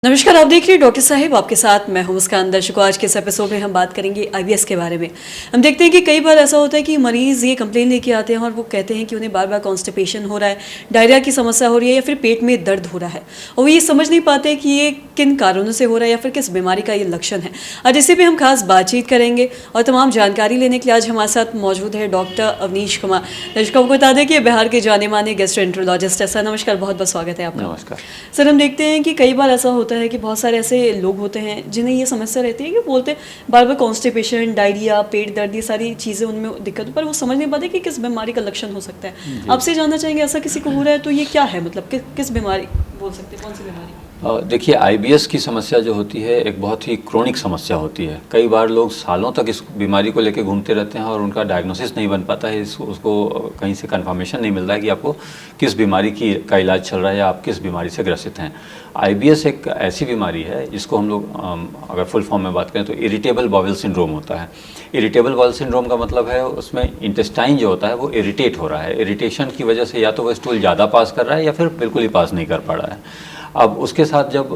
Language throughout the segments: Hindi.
नमस्कार, आप देख रहे हैं डॉक्टर साहिब, आपके साथ मैं हूं मुस्कान। दर्शकों, आज के इस एपिसोड में हम बात करेंगे आईबीएस के बारे में। हम देखते हैं कि कई बार ऐसा होता है कि मरीज़ ये कंप्लेन लेके आते हैं और वो कहते हैं कि उन्हें बार बार कॉन्स्टिपेशन हो रहा है, डायरिया की समस्या हो रही है या फिर पेट में दर्द हो रहा है, और वो ये समझ नहीं पाते कि ये किन कारणों से हो रहा है या फिर किस बीमारी का ये लक्षण है। आज इसी पर हम खास बातचीत करेंगे और तमाम जानकारी लेने के लिए आज हमारे साथ मौजूद है डॉक्टर अवनीश कुमार। दर्शकों को बता दें कि बिहार के जाने माने गैस्ट्रोएंटरोलॉजिस्ट है। सर नमस्कार, बहुत बहुत स्वागत है आपका। नमस्कार सर, हम देखते हैं कि कई बार ऐसा होता है कि बहुत सारे ऐसे लोग होते हैं जिन्हें ये समस्या रहती है कि बोलते हैं बार बार कॉन्स्टिपेशन, डायरिया, पेट दर्द, ये सारी चीज़ें उनमें दिक्कत, पर वो समझ नहीं पाते कि किस बीमारी का लक्षण हो सकता है। आपसे जानना चाहेंगे, ऐसा किसी को हो रहा है तो ये क्या है, मतलब किस बीमारी बोल सकते हैं, कौन सी बीमारी? देखिए, आईबीएस की समस्या जो होती है एक बहुत ही क्रोनिक समस्या होती है। कई बार लोग सालों तक इस बीमारी को लेकर घूमते रहते हैं और उनका डायग्नोसिस नहीं बन पाता है। उसको कहीं से कंफर्मेशन नहीं मिलता है कि आपको किस बीमारी का इलाज चल रहा है या आप किस बीमारी से ग्रसित हैं। आईबीएस एक ऐसी बीमारी है जिसको हम लोग अगर फुल फॉर्म में बात करें तो इरिटेबल बाउल सिंड्रोम होता है। इरिटेबल बाउल सिंड्रोम का मतलब है उसमें इंटेस्टाइन जो होता है वो इरिटेट हो रहा है। इरिटेशन की वजह से या तो वो स्टूल ज़्यादा पास कर रहा है या फिर बिल्कुल ही पास नहीं कर पा रहा है। अब उसके साथ जब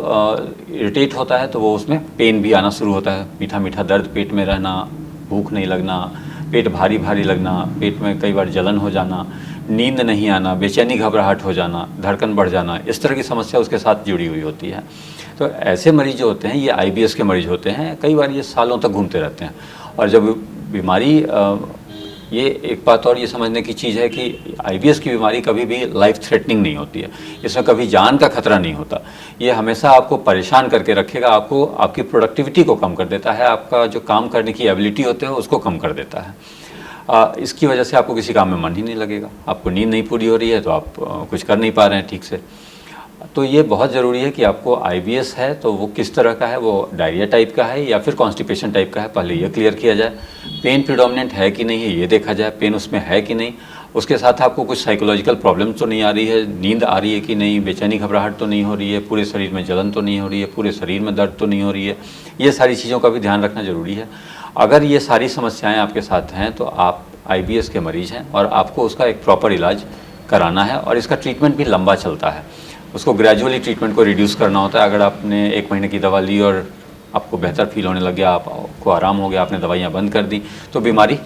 इरिटेट होता है तो वो उसमें पेन भी आना शुरू होता है, मीठा मीठा दर्द, पेट में रहना, भूख नहीं लगना, पेट भारी भारी लगना, पेट में कई बार जलन हो जाना, नींद नहीं आना, बेचैनी घबराहट हो जाना, धड़कन बढ़ जाना, इस तरह की समस्या उसके साथ जुड़ी हुई होती है। तो ऐसे मरीज जो होते हैं ये आईबीएस के मरीज होते हैं। कई बार ये सालों तक घूमते रहते हैं और जब बीमारी ये एक बात और ये समझने की चीज़ है कि आईबीएस की बीमारी कभी भी लाइफ थ्रेटनिंग नहीं होती है। इसमें कभी जान का खतरा नहीं होता। ये हमेशा आपको परेशान करके रखेगा, आपको आपकी प्रोडक्टिविटी को कम कर देता है, आपका जो काम करने की एबिलिटी होती है उसको कम कर देता है। इसकी वजह से आपको किसी काम में मन ही नहीं लगेगा, आपको नींद नहीं पूरी हो रही है तो आप कुछ कर नहीं पा रहे हैं ठीक से। तो ये बहुत ज़रूरी है कि आपको आईबीएस है तो वो किस तरह का है, वो डायरिया टाइप का है या फिर कॉन्स्टिपेशन टाइप का है, पहले ये क्लियर किया जाए। पेन प्रिडोमिनेंट है कि नहीं है ये देखा जाए, पेन उसमें है कि नहीं। उसके साथ आपको कुछ साइकोलॉजिकल प्रॉब्लम तो नहीं आ रही है, नींद आ रही है कि नहीं, बेचैनी घबराहट तो नहीं हो रही है, पूरे शरीर में जलन तो नहीं हो रही है, पूरे शरीर में दर्द तो नहीं हो रही है। ये सारी चीज़ों का भी ध्यान रखना ज़रूरी है। अगर ये सारी समस्याएँ आपके साथ हैं तो आप आईबीएस के मरीज़ हैं और आपको उसका एक प्रॉपर इलाज कराना है और इसका ट्रीटमेंट भी लंबा चलता है। उसको ग्रेजुअली ट्रीटमेंट को रिड्यूस करना होता है। अगर आपने 1 महीने की दवा ली और आपको बेहतर फील होने लग गया, आपको आराम हो गया, आपने दवाइयाँ बंद कर दी, तो बीमारी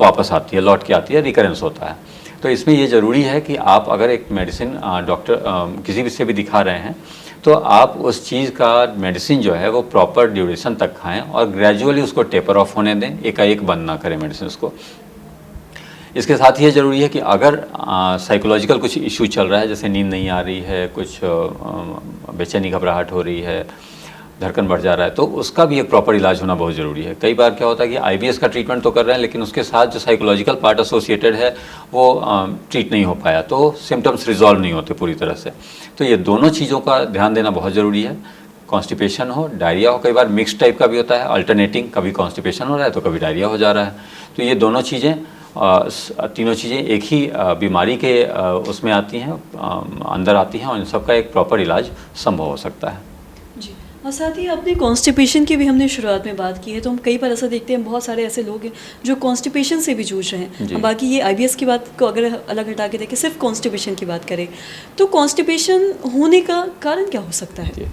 वापस आती है, लौट के आती है, रिकरेंस होता है। तो इसमें ये ज़रूरी है कि आप अगर एक मेडिसिन डॉक्टर किसी भी से भी दिखा रहे हैं तो आप उस चीज़ का मेडिसिन जो है वो प्रॉपर ड्यूरेशन तक खाएँ और ग्रेजुअली उसको टेपर ऑफ होने दें, एकाएक बंद ना करें मेडिसिन उसको। इसके साथ ये ज़रूरी है कि अगर साइकोलॉजिकल कुछ इशू चल रहा है, जैसे नींद नहीं आ रही है, कुछ बेचैनी घबराहट हो रही है, धड़कन बढ़ जा रहा है, तो उसका भी एक प्रॉपर इलाज होना बहुत ज़रूरी है। कई बार क्या होता है कि आईबीएस का ट्रीटमेंट तो कर रहे हैं लेकिन उसके साथ जो साइकोलॉजिकल पार्ट एसोसिएटेड है वो ट्रीट नहीं हो पाया, तो सिम्टम्स रिजॉल्व नहीं होते पूरी तरह से। तो ये दोनों चीज़ों का ध्यान देना बहुत ज़रूरी है। कॉन्स्टिपेशन हो, डायरिया हो, कई बार मिक्स टाइप का भी होता है, अल्टरनेटिंग, कभी कॉन्स्टिपेशन हो रहा है तो कभी डायरिया हो जा रहा है। तो ये दोनों चीज़ें तीनों चीज़ें एक ही बीमारी के उसमें आती हैं, अंदर आती हैं और इन सब का एक प्रॉपर इलाज संभव हो सकता है जी, और साथ ही आपने कॉन्स्टिपेशन की भी हमने शुरुआत में बात की है, तो हम कई बार ऐसा देखते हैं बहुत सारे ऐसे लोग हैं जो कॉन्स्टिपेशन से भी जूझ रहे हैं। बाकी ये आईबीएस की बात को अगर अलग हटा के देखें, सिर्फ कॉन्स्टिपेशन की बात करें तो कॉन्स्टिपेशन होने का कारण क्या हो सकता है?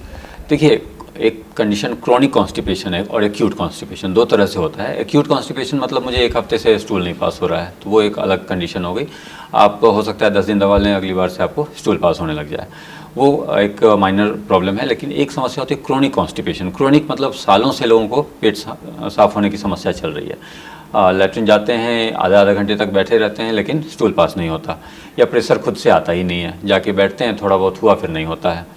देखिए, एक कंडीशन क्रोनिक कॉन्स्टिपेशन है और एक्यूट कॉन्स्टिपेशन, दो तरह से होता है। एक्यूट कॉन्स्टिपेशन मतलब मुझे 1 हफ्ते से स्टूल नहीं पास हो रहा है, तो वो एक अलग कंडीशन हो गई। आप हो सकता है 10 दिन दवा लें, अगली बार से आपको स्टूल पास होने लग जाए, वो एक माइनर प्रॉब्लम है। लेकिन एक समस्या होती है क्रोनिक कॉन्स्टिपेशन। क्रोनिक मतलब सालों से लोगों को पेट साफ होने की समस्या चल रही है। लैट्रिन जाते हैं, आधा घंटे तक बैठे रहते हैं लेकिन स्टूल पास नहीं होता, या प्रेशर खुद से आता ही नहीं है, जाके बैठते हैं, थोड़ा बहुत हुआ फिर नहीं होता है।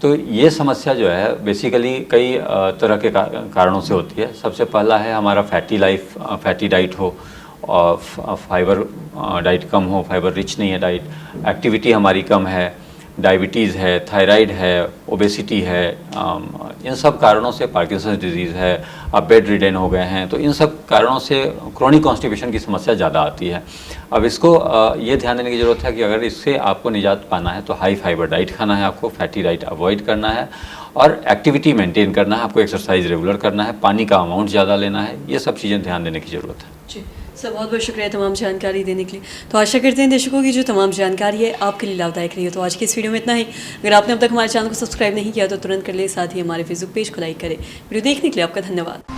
तो ये समस्या जो है बेसिकली कई तरह के कारणों से होती है। सबसे पहला है हमारा फैटी डाइट हो और फाइबर डाइट कम हो, फाइबर रिच नहीं है डाइट, एक्टिविटी हमारी कम है, डायबिटीज़ है, थायराइड है, ओबेसिटी है, इन सब कारणों से पार्किंसंस डिजीज़ है, अब बेड रिडेन हो गए हैं, तो इन सब कारणों से क्रोनिक कॉन्स्टिपेशन की समस्या ज़्यादा आती है। अब इसको ये ध्यान देने की ज़रूरत है कि अगर इससे आपको निजात पाना है तो हाई फाइबर डाइट खाना है, आपको फैटी डाइट अवॉइड करना है और एक्टिविटी मेंटेन करना है, आपको एक्सरसाइज रेगुलर करना है, पानी का अमाउंट ज़्यादा लेना है, ये सब चीज़ें ध्यान देने की ज़रूरत है। जी सर बहुत बहुत शुक्रिया तमाम जानकारी देने के लिए। तो आशा करते हैं दर्शकों की जो तमाम जानकारी है आपके लिए लाभदायक रही हो। तो आज की इस वीडियो में इतना ही। अगर आपने अब तक हमारे चैनल को सब्सक्राइब नहीं किया तो तुरंत कर ले, साथ ही हमारे फेसबुक पेज को लाइक करें। वीडियो देखने के लिए आपका धन्यवाद।